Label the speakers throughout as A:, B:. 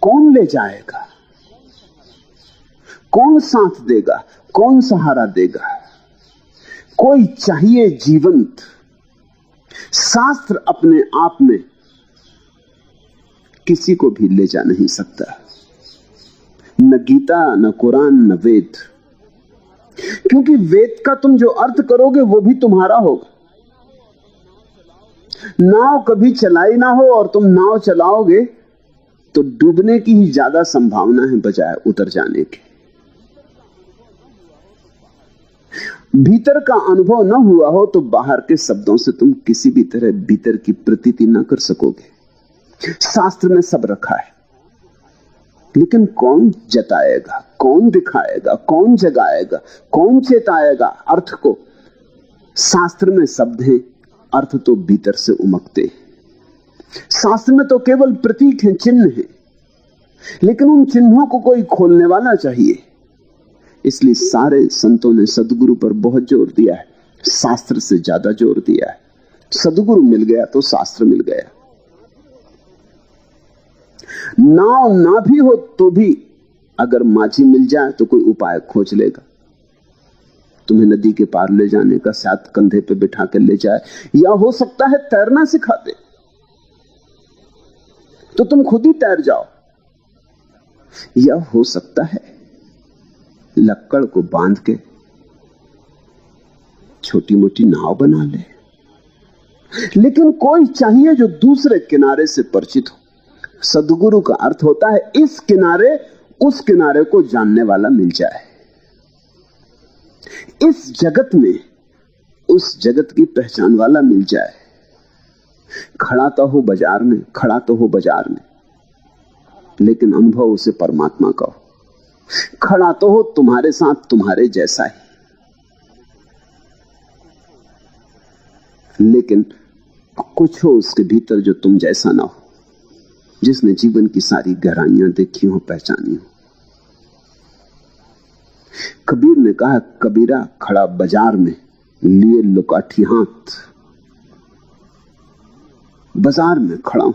A: कौन ले जाएगा, कौन साथ देगा, कौन सहारा देगा? कोई चाहिए जीवंत। शास्त्र अपने आप में किसी को भी ले जा नहीं सकता, न गीता, न कुरान, न वेद। क्योंकि वेद का तुम जो अर्थ करोगे वो भी तुम्हारा होगा। नाव कभी चलाई ना हो और तुम नाव चलाओगे तो डूबने की ही ज्यादा संभावना है बजाय उतर जाने की। भीतर का अनुभव न हुआ हो तो बाहर के शब्दों से तुम किसी भी तरह भीतर की प्रतीति न कर सकोगे। शास्त्र में सब रखा है, लेकिन कौन जताएगा, कौन दिखाएगा, कौन जगाएगा, कौन चेताएगा अर्थ को? शास्त्र में शब्द हैं, अर्थ तो भीतर से उमकते हैं। शास्त्र में तो केवल प्रतीक हैं, चिन्ह हैं, लेकिन उन चिन्हों को कोई खोलने वाला चाहिए। इसलिए सारे संतों ने सदगुरु पर बहुत जोर दिया है, शास्त्र से ज्यादा जोर दिया है। सदगुरु मिल गया तो शास्त्र मिल गया। नाव ना भी हो तो भी अगर माझी मिल जाए तो कोई उपाय खोज लेगा। तुम्हें नदी के पार ले जाने का, शायद कंधे पे बिठा कर ले जाए, या हो सकता है तैरना सिखा दे तो तुम खुद ही तैर जाओ, या हो सकता है लक्कड़ को बांध के छोटी मोटी नाव बना ले। लेकिन कोई चाहिए जो दूसरे किनारे से परिचित हो। सदगुरु का अर्थ होता है इस किनारे उस किनारे को जानने वाला मिल जाए। इस जगत में उस जगत की पहचान वाला मिल जाए। खड़ा तो हो बाजार में, खड़ा तो हो बाजार में, लेकिन अनुभव उसे परमात्मा का हो। खड़ा तो हो तुम्हारे साथ, तुम्हारे जैसा ही, लेकिन कुछ हो उसके भीतर जो तुम जैसा ना हो, जिसने जीवन की सारी गहराइयां देखी हो, पहचानी हो। कबीर ने कहा, कबीरा खड़ा बाजार में लिए लुकाठी हाथ। बाजार में खड़ा हूं,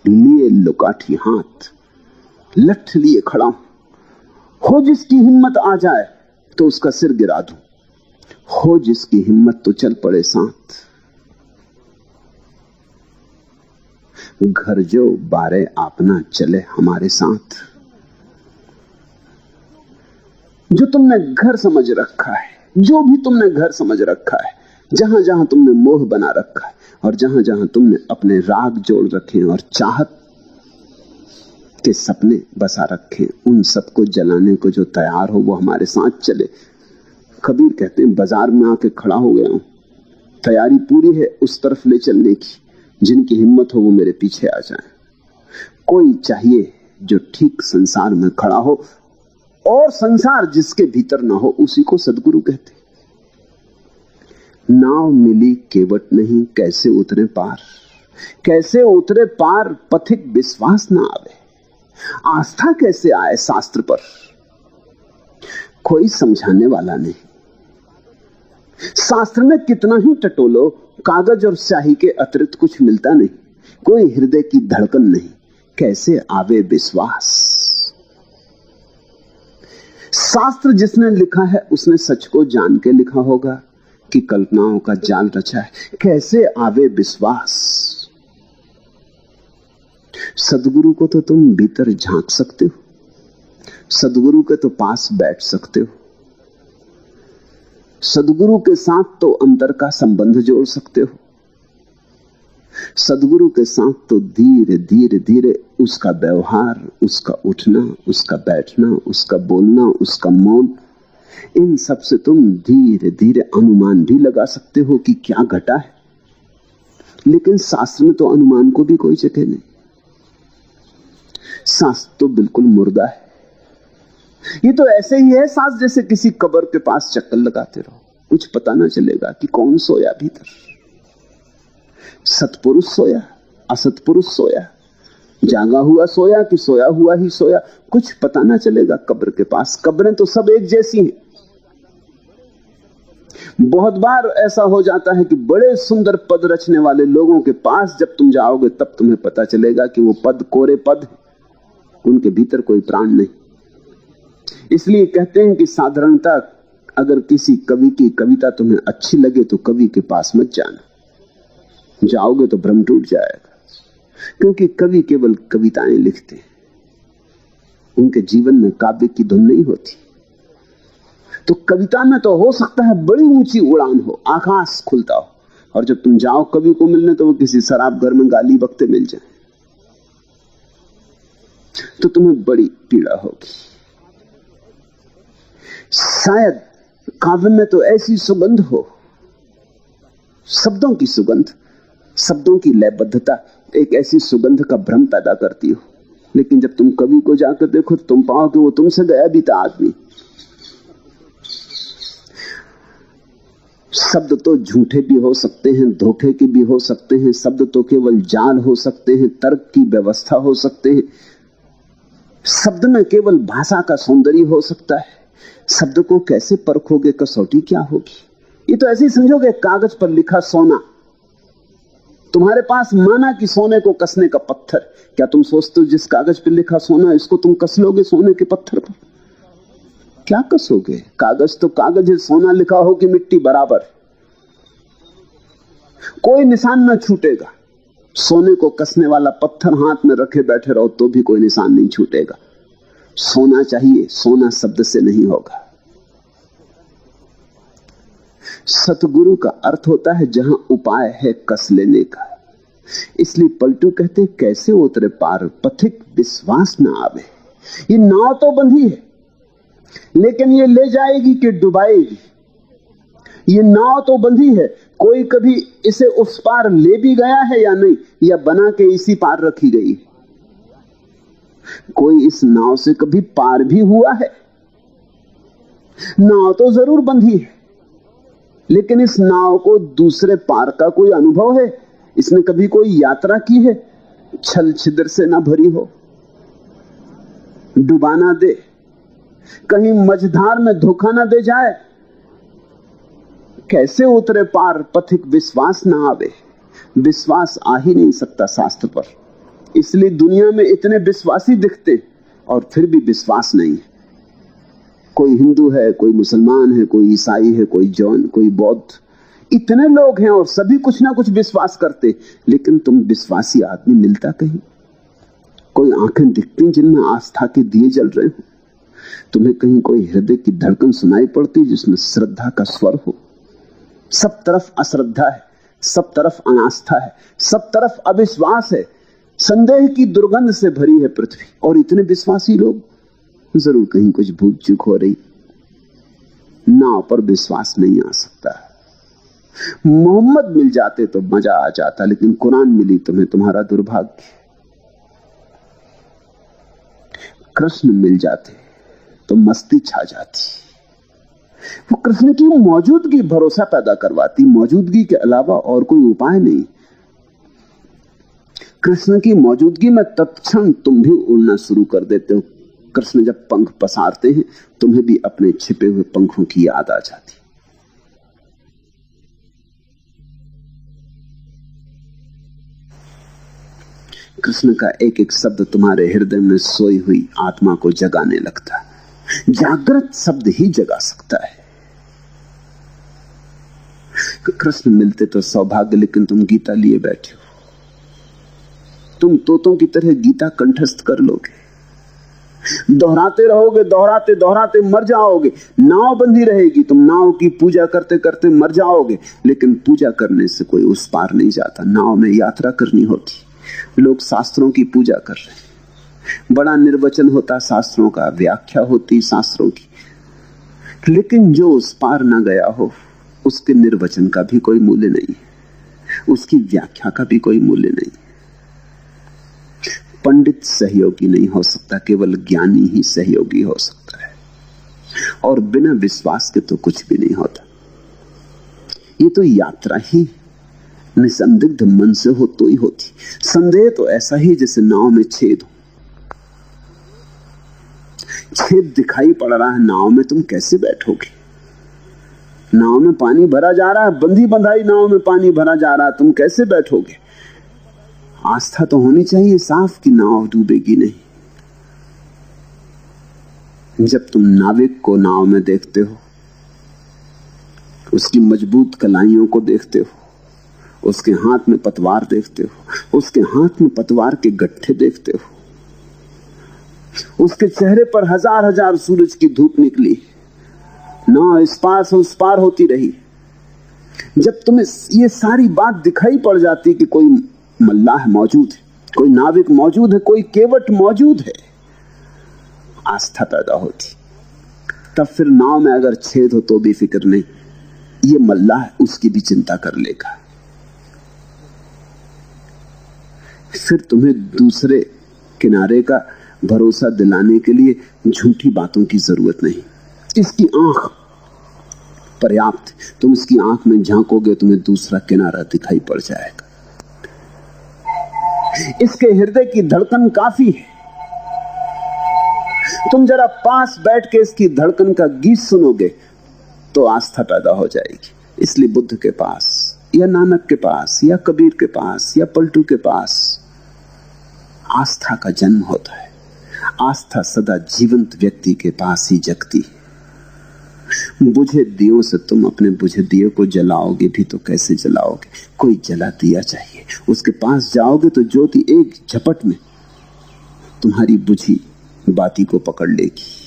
A: लिए लुकाठी हाथ, लठ लिए खड़ा हूं। हो जिसकी हिम्मत आ जाए तो उसका सिर गिरा दूं, हो जिसकी हिम्मत तो चल पड़े साथ। घर जो बारे आपना चले हमारे साथ। जो तुमने घर समझ रखा है, जो भी तुमने घर समझ रखा है, जहां जहां तुमने मोह बना रखा है और जहां जहां तुमने अपने राग जोड़ रखे हैं और चाहत के सपने बसा रखे, उन सबको जलाने को जो तैयार हो वो हमारे साथ चले। कबीर कहते हैं, बाजार में आके खड़ा हो गया हूं, तैयारी पूरी है उस तरफ ले चलने की। जिनकी हिम्मत हो वो मेरे पीछे आ जाए। कोई चाहिए जो ठीक संसार में खड़ा हो, और संसार जिसके भीतर ना हो उसी को सदगुरु कहते। नाव मिली केवट नहीं, कैसे उतरे पार। कैसे उतरे पार, पथिक विश्वास ना आवे। आस्था कैसे आए शास्त्र पर, कोई समझाने वाला नहीं। शास्त्र में कितना ही टटोलो, कागज और स्याही के अतिरिक्त कुछ मिलता नहीं। कोई हृदय की धड़कन नहीं, कैसे आवे विश्वास। शास्त्र जिसने लिखा है उसने सच को जान के लिखा होगा कि कल्पनाओं का जाल रचा है, कैसे आवे विश्वास। सदगुरु को तो तुम भीतर झांक सकते हो, सदगुरु के तो पास बैठ सकते हो, सदगुरु के साथ तो अंतर का संबंध जोड़ सकते हो। सदगुरु के साथ तो धीरे धीरे धीरे उसका व्यवहार, उसका उठना, उसका बैठना, उसका बोलना, उसका मौन, इन सब से तुम धीरे धीरे अनुमान भी लगा सकते हो कि क्या घटा है। लेकिन शास्त्र में तो अनुमान को भी कोई जगह नहीं। शास्त्र तो बिल्कुल मुर्दा है। ये तो ऐसे ही है शास्त्र जैसे किसी कब्र के पास चक्कर लगाते रहो, कुछ पता ना चलेगा कि कौन सोया भीतर। सत्पुरुष सोया, असत्पुरुष सोया, जागा हुआ सोया कि सोया हुआ ही सोया, कुछ पता ना चलेगा कब्र के पास। कब्रें तो सब एक जैसी हैं। बहुत बार ऐसा हो जाता है कि बड़े सुंदर पद रचने वाले लोगों के पास जब तुम जाओगे तब तुम्हें पता चलेगा कि वो पद कोरे पद है। उनके भीतर कोई प्राण नहीं। इसलिए कहते हैं कि साधारणता, अगर किसी कवि की कविता तुम्हें अच्छी लगे तो कवि के पास मत जाना, जाओगे तो भ्रम टूट जाएगा। क्योंकि कवि केवल कविताएं लिखते हैं, उनके जीवन में काव्य की धुन नहीं होती। तो कविता में तो हो सकता है बड़ी ऊंची उड़ान हो, आकाश खुलता हो, और जब तुम जाओ कवि को मिलने तो वो किसी शराब घर में गाली बकते मिल जाए, तो तुम्हें बड़ी पीड़ा होगी। शायद काव्य में तो ऐसी सुगंध हो, शब्दों की सुगंध, शब्दों की लयबद्धता एक ऐसी सुगंध का भ्रम पैदा करती हो। लेकिन जब तुम कवि को जाकर देखो तो तुम पाओ कि वो तुमसे गया बीता आदमी। शब्द तो झूठे भी हो सकते हैं, धोखे के भी हो सकते हैं, शब्द तो केवल जाल हो सकते हैं, तर्क की व्यवस्था हो सकते हैं, शब्द में केवल भाषा का सौंदर्य हो सकता है। शब्द को कैसे परखोगे, कसौटी क्या होगी? ये तो ऐसे ही समझोगे कागज पर लिखा सोना, तुम्हारे पास माना कि सोने को कसने का पत्थर। क्या तुम सोचते हो जिस कागज पर लिखा सोना, इसको तुम कस लोगे सोने के पत्थर पर? क्या कसोगे? कागज तो कागज है, सोना लिखा हो कि मिट्टी बराबर। कोई निशान न छूटेगा। सोने को कसने वाला पत्थर हाथ में रखे बैठे रहो तो भी कोई निशान नहीं छूटेगा। सोना चाहिए, सोना शब्द से नहीं होगा। सतगुरु का अर्थ होता है जहां उपाय है कस लेने का। इसलिए पलटू कहते कैसे उतरे पार, पथिक विश्वास न आवे। ये नाव तो बंधी है, लेकिन ये ले जाएगी कि डुबाएगी? ये नाव तो बंधी है, कोई कभी इसे उस पार ले भी गया है या नहीं, या बना के इसी पार रखी गई है? कोई इस नाव से कभी पार भी हुआ है? नाव तो जरूर बंधी है, लेकिन इस नाव को दूसरे पार का कोई अनुभव है? इसने कभी कोई यात्रा की है? छल छिद्र से ना भरी हो, डुबाना दे, कहीं मझधार में धोखा ना दे जाए। कैसे उतरे पार, पथिक विश्वास ना आवे। विश्वास आ ही नहीं सकता शास्त्र पर। इसलिए दुनिया में इतने विश्वासी दिखते और फिर भी विश्वास नहीं है। कोई हिंदू है, कोई मुसलमान है, कोई ईसाई है, कोई जैन, कोई बौद्ध, इतने लोग हैं और सभी कुछ ना कुछ विश्वास करते, लेकिन तुम विश्वासी आदमी मिलता कहीं? कोई आंखें दिखती जिनमें आस्था के दिए जल रहे हो? तुम्हें कहीं कोई हृदय की धड़कन सुनाई पड़ती जिसमें श्रद्धा का स्वर हो? सब तरफ अश्रद्धा है, सब तरफ अनास्था है, सब तरफ अविश्वास है, संदेह की दुर्गंध से भरी है पृथ्वी। और इतने विश्वासी लोग, जरूर कहीं कुछ भूल चूक हो रही। नाव पर विश्वास नहीं आ सकता। मोहम्मद मिल जाते तो मजा आ जाता, लेकिन कुरान मिली तुम्हें, तुम्हारा दुर्भाग्य। कृष्ण मिल जाते तो मस्ती छा जाती। वो कृष्ण की मौजूदगी भरोसा पैदा करवाती, मौजूदगी के अलावा और कोई उपाय नहीं। कृष्ण की मौजूदगी में तत्क्षण तुम भी उड़ना शुरू कर देते हो। कृष्ण जब पंख पसारते हैं, तुम्हें भी अपने छिपे हुए पंखों की याद आ जाती। कृष्ण का एक एक शब्द तुम्हारे हृदय में सोई हुई आत्मा को जगाने लगता है। जागृत शब्द ही जगा सकता है। कृष्ण मिलते तो सौभाग्य, लेकिन तुम गीता लिए बैठे हो। तुम तोतों की तरह गीता कंठस्थ कर लोगे, दोहराते रहोगे, दोहराते दोहराते मर जाओगे। नाव बंधी रहेगी, तुम नाव की पूजा करते करते मर जाओगे। लेकिन पूजा करने से कोई उस पार नहीं जाता, नाव में यात्रा करनी होती। लोग शास्त्रों की पूजा कर रहे हैं, बड़ा निर्वचन होता शास्त्रों का, व्याख्या होती शास्त्रों की, लेकिन जो उस पार ना गया हो उसके निर्वचन का भी कोई मूल्य नहीं, उसकी व्याख्या का भी कोई मूल्य नहीं। पंडित सहयोगी नहीं हो सकता, केवल ज्ञानी ही सहयोगी हो सकता है। और बिना विश्वास के तो कुछ भी नहीं होता। ये तो यात्रा ही निसंदिग्ध मन से हो तो ही होती। संदेह तो ऐसा ही जैसे नाव में छेद हो, छेद दिखाई पड़ रहा है नाव में, तुम कैसे बैठोगे? नाव में पानी भरा जा रहा है, बंधी बंधाई नाव में पानी भरा जा रहा है, तुम कैसे बैठोगे? आस्था तो होनी चाहिए साफ कि नाव डूबेगी नहीं। जब तुम नाविक को नाव में देखते हो, उसकी मजबूत कलाइयों को देखते हो, उसके हाथ में पतवार देखते हो, उसके हाथ में पतवार के गट्ठे देखते हो, उसके चेहरे पर हजार हजार सूरज की धूप निकली, नाव इस पार से उस पार होती रही, जब तुम्हें ये सारी बात दिखाई पड़ जाती कि कोई मल्लाह मौजूद है, कोई नाविक मौजूद है, कोई केवट मौजूद है, आस्था पैदा होती। तब फिर नाव में अगर छेद हो तो भी फिक्र नहीं, ये मल्लाह उसकी भी चिंता कर लेगा। फिर तुम्हें दूसरे किनारे का भरोसा दिलाने के लिए झूठी बातों की जरूरत नहीं। इसकी आंख पर्याप्त, तुम इसकी आंख में झांकोगे तुम्हें दूसरा किनारा दिखाई पड़ जाएगा। इसके हृदय की धड़कन काफी है, तुम जरा पास बैठ के इसकी धड़कन का गीत सुनोगे तो आस्था पैदा हो जाएगी। इसलिए बुद्ध के पास या नानक के पास या कबीर के पास या पलटू के पास आस्था का जन्म होता है। आस्था सदा जीवंत व्यक्ति के पास ही जगती है। बुझे दियों से तुम अपने बुझे दिए को जलाओगे भी तो कैसे जलाओगे? कोई जला दिया चाहिए। उसके पास जाओगे तो ज्योति एक झपट में तुम्हारी बुझी बाती को पकड़ लेगी।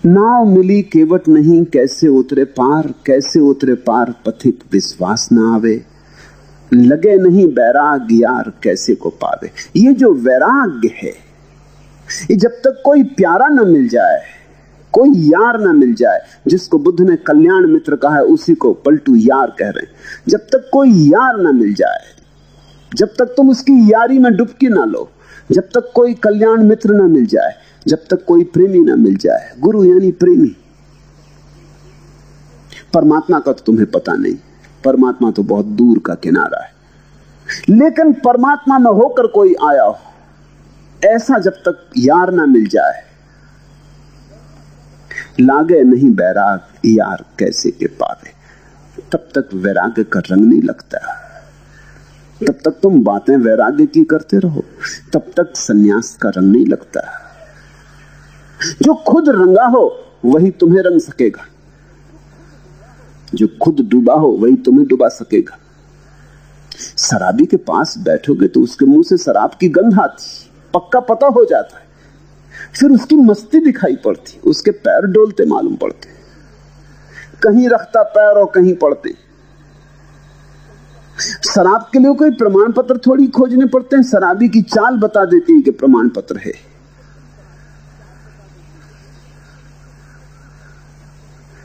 A: नाव मिली केवट नहीं, कैसे उतरे पार, कैसे उतरे पार पथिक विश्वास ना आवे, लगे नहीं बैराग यार कैसे को पावे। ये जो वैराग्य है, ये जब तक कोई प्यारा ना मिल जाए, कोई यार ना मिल जाए, जिसको बुद्ध ने कल्याण मित्र कहा है उसी को पलटू यार कह रहे हैं। जब तक कोई यार ना मिल जाए, जब तक तुम उसकी यारी में डुबकी ना लो, जब तक कोई कल्याण मित्र ना मिल जाए, जब तक कोई प्रेमी ना मिल जाए, गुरु यानी प्रेमी। परमात्मा का तो तुम्हें पता नहीं, परमात्मा तो बहुत दूर का किनारा है। लेकिन परमात्मा में होकर कोई आया हो, ऐसा जब तक यार ना मिल जाए, लागे नहीं बैराग यार कैसे के पावे, तब तक वैराग्य का रंग नहीं लगता। तब तक तुम बातें वैराग्य की करते रहो, तब तक सन्यास का रंग नहीं लगता। जो खुद रंगा हो वही तुम्हें रंग सकेगा, जो खुद डूबा हो वही तुम्हें डुबा सकेगा। शराबी के पास बैठोगे तो उसके मुंह से शराब की गंध आती, पक्का पता हो जाता है। फिर उसकी मस्ती दिखाई पड़ती, उसके पैर डोलते मालूम पड़ते, कहीं रखता पैर और कहीं पड़ते। शराब के लिए कोई प्रमाण पत्र थोड़ी खोजने पड़ते हैं, शराबी की चाल बता देती है कि प्रमाण पत्र है।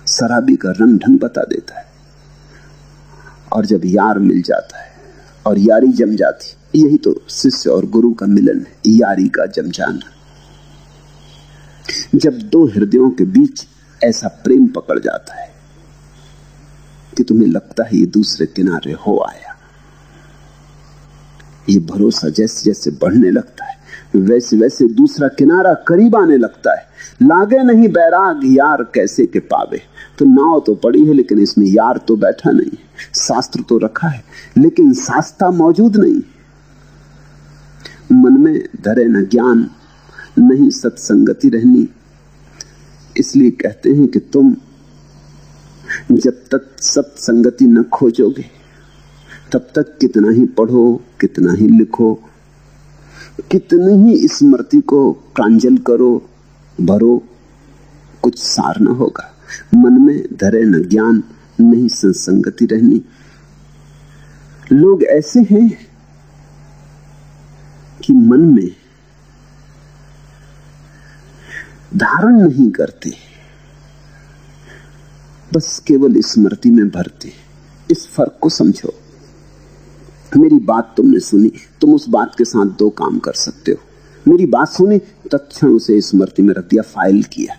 A: शराबी का रंग ढंग बता देता है। और जब यार मिल जाता है और यारी जम जाती, यही तो शिष्य और गुरु का मिलन है, यारी का जम जाना। जब दो हृदयों के बीच ऐसा प्रेम पकड़ जाता है कि तुम्हें लगता है ये दूसरे किनारे हो आया, ये भरोसा जैसे जैसे बढ़ने लगता है वैसे वैसे दूसरा किनारा करीब आने लगता है। लागे नहीं बैराग यार कैसे के पावे। तो नाव तो पड़ी है लेकिन इसमें यार तो बैठा नहीं है, शास्त्र तो रखा है लेकिन शास्ता मौजूद नहीं। मन में धरे न ज्ञान, नहीं सत्संगति रहनी। इसलिए कहते हैं कि तुम जब तक सत्संगति न खोजोगे तब तक कितना ही पढ़ो, कितना ही लिखो, कितनी ही स्मृति को प्रांजल करो, भरो, कुछ सार न होगा। मन में धरे न ज्ञान, नहीं सत्संगति रहनी। लोग ऐसे हैं कि मन में धारण नहीं करते, बस केवल स्मृति में भरते। इस फर्क को समझो। मेरी बात तुमने सुनी, तुम उस बात के साथ दो काम कर सकते हो। मेरी बात सुनी, तत्क्षण उसे स्मृति में रख दिया, फाइल किया,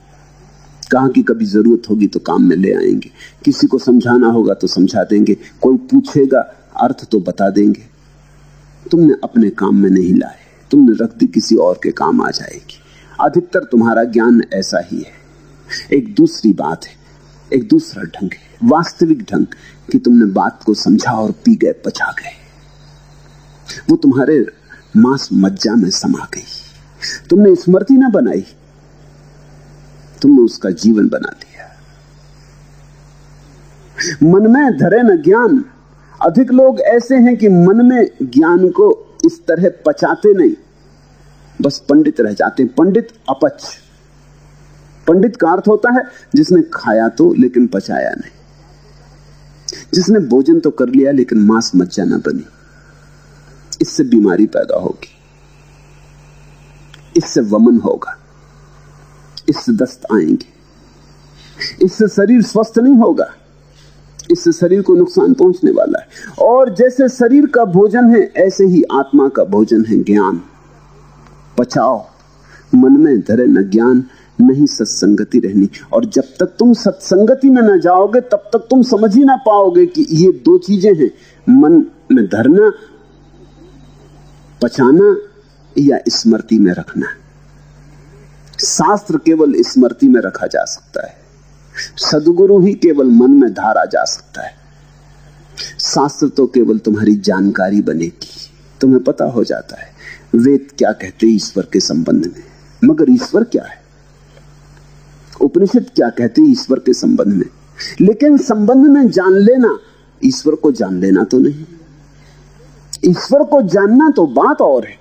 A: कहा कि कभी जरूरत होगी तो काम में ले आएंगे, किसी को समझाना होगा तो समझा देंगे, कोई पूछेगा अर्थ तो बता देंगे। तुमने अपने काम में नहीं लाए, तुमने रख दी, किसी और के काम आ जाएगी। अधिकतर तुम्हारा ज्ञान ऐसा ही है। एक दूसरी बात है, एक दूसरा ढंग है, वास्तविक ढंग कि तुमने बात को समझा और पी गए, पचा गए, वो तुम्हारे मांस मज्जा में समा गई। तुमने स्मृति ना बनाई, तुमने उसका जीवन बना दिया। मन में धरे न ज्ञान। अधिक लोग ऐसे हैं कि मन में ज्ञान को इस तरह पचाते नहीं, बस पंडित रह जाते हैं। पंडित अपच। पंडित का अर्थ होता है जिसने खाया तो लेकिन पचाया नहीं, जिसने भोजन तो कर लिया लेकिन मांस मज्जा न बनी। इससे बीमारी पैदा होगी, इससे वमन होगा, इससे दस्त आएंगे, इससे शरीर स्वस्थ नहीं होगा, इससे शरीर को नुकसान पहुंचने वाला है। और जैसे शरीर का भोजन है ऐसे ही आत्मा का भोजन है ज्ञान। पचाओ। मन में धरे न ज्ञान, नहीं सत्संगति रहनी। और जब तक तुम सत्संगति में न जाओगे तब तक तुम समझ ही ना पाओगे कि ये दो चीजें हैं, मन में धरना, पचाना, या स्मृति में रखना। शास्त्र केवल स्मृति में रखा जा सकता है, सद्गुरु ही केवल मन में धारा जा सकता है। शास्त्र तो केवल तुम्हारी जानकारी बनेगी, तुम्हें पता हो जाता है वेद क्या कहते हैं ईश्वर के संबंध में, मगर ईश्वर क्या है, उपनिषद क्या कहते हैं ईश्वर के संबंध में। लेकिन संबंध में जान लेना, ईश्वर को जान लेना तो नहीं। ईश्वर को जानना तो बात और है।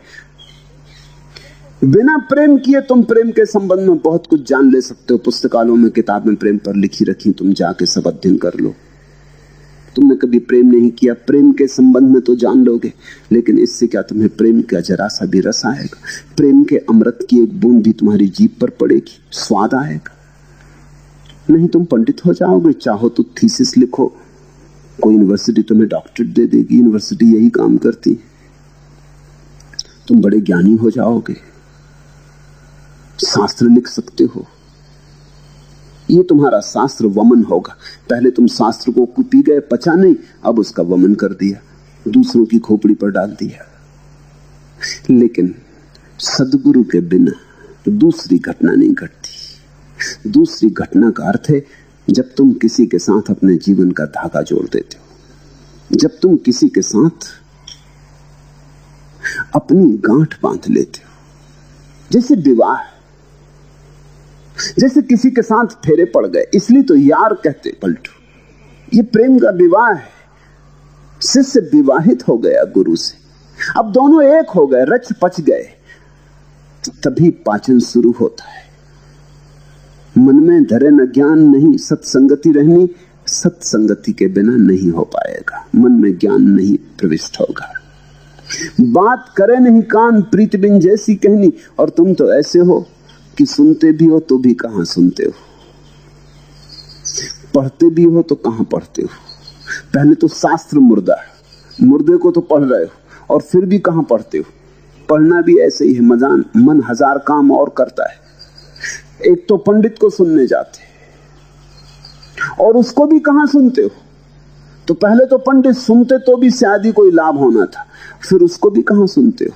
A: बिना प्रेम किए तुम प्रेम के संबंध में बहुत कुछ जान ले सकते हो। पुस्तकालयों में किताबें प्रेम पर लिखी रखी, तुम जाके सब अध्ययन कर लो। तुमने कभी प्रेम नहीं किया, प्रेम के संबंध में तो जान लोगे, लेकिन इससे क्या तुम्हें प्रेम का जरा सा भी रस आएगा? प्रेम के अमृत की एक बूंद भी तुम्हारी जीभ पर पड़ेगी, स्वाद आएगा? नहीं, तुम पंडित हो जाओगे। चाहो तो थीसिस लिखो, कोई यूनिवर्सिटी तुम्हें डॉक्टरेट दे देगी, यूनिवर्सिटी यही काम करती है। तुम बड़े ज्ञानी हो जाओगे, शास्त्र लिख सकते हो। ये तुम्हारा शास्त्र वमन होगा। पहले तुम शास्त्र को पी गए, पचा नहीं, अब उसका वमन कर दिया, दूसरों की खोपड़ी पर डाल दिया। लेकिन सद्गुरु के बिना दूसरी घटना नहीं घटती। दूसरी घटना का अर्थ है जब तुम किसी के साथ अपने जीवन का धागा जोड़ देते हो, जब तुम किसी के साथ अपनी गांठ बांध लेते हो। जैसे विवाह, जैसे किसी के साथ फेरे पड़ गए, इसलिए तो यार कहते पलटू। ये प्रेम का विवाह है। शिष्य विवाहित हो गया गुरु से, अब दोनों एक हो गए, रच पच गए, तभी पाचन शुरू होता है। मन में धरे न ज्ञान, नहीं सत्संगति रहनी। सत्संगति के बिना नहीं हो पाएगा, मन में ज्ञान नहीं प्रविष्ट होगा। बात करे नहीं कान, प्रीत बिन जैसी कहनी। और तुम तो ऐसे हो कि सुनते भी हो तो भी कहां सुनते हो, पढ़ते भी हो तो कहां पढ़ते हो। पहले तो शास्त्र मुर्दा, मुर्दे को तो पढ़ रहे हो और फिर भी कहां पढ़ते हो। पढ़ना भी ऐसे ही है, मन हजार काम और करता है। एक तो पंडित को सुनने जाते और उसको भी कहां सुनते हो। तो पहले तो पंडित सुनते तो भी शायद ही कोई लाभ होना था, फिर उसको भी कहां सुनते हो।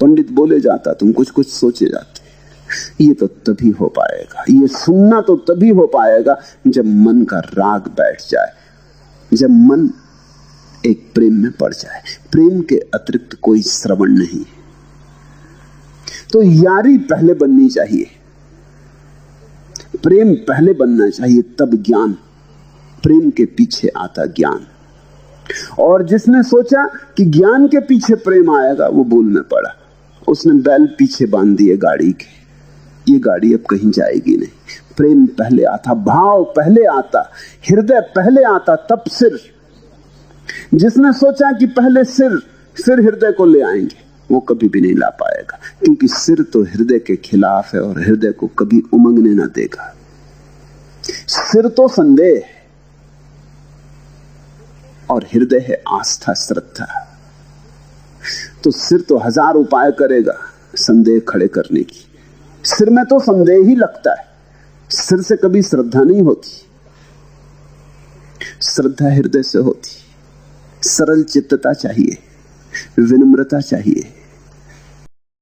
A: पंडित बोले जाता, तुम कुछ कुछ सोचे जाते। ये तो तभी हो पाएगा, ये सुनना तो तभी हो पाएगा जब मन का राग बैठ जाए, जब मन एक प्रेम में पड़ जाए। प्रेम के अतिरिक्त कोई श्रवण नहीं। तो यारी पहले बननी चाहिए, प्रेम पहले बनना चाहिए, तब ज्ञान। प्रेम के पीछे आता ज्ञान। और जिसने सोचा कि ज्ञान के पीछे प्रेम आएगा, वो भूल में पड़ा। उसने बैल पीछे बांध दिए गाड़ी के, ये गाड़ी अब कहीं जाएगी नहीं। प्रेम पहले आता, भाव पहले आता, हृदय पहले आता, तब सिर। जिसने सोचा कि पहले सिर फिर हृदय को ले आएंगे, वो कभी भी नहीं ला पाएगा, क्योंकि सिर तो हृदय के खिलाफ है और हृदय को कभी उमंगने ना देगा। सिर तो संदेह है और हृदय है आस्था, श्रद्धा। तो सिर तो हजार उपाय करेगा संदेह खड़े करने की। सिर में तो संदेह ही लगता है, सिर से कभी श्रद्धा नहीं होती। श्रद्धा हृदय से होती। सरल चित्तता चाहिए, विनम्रता चाहिए,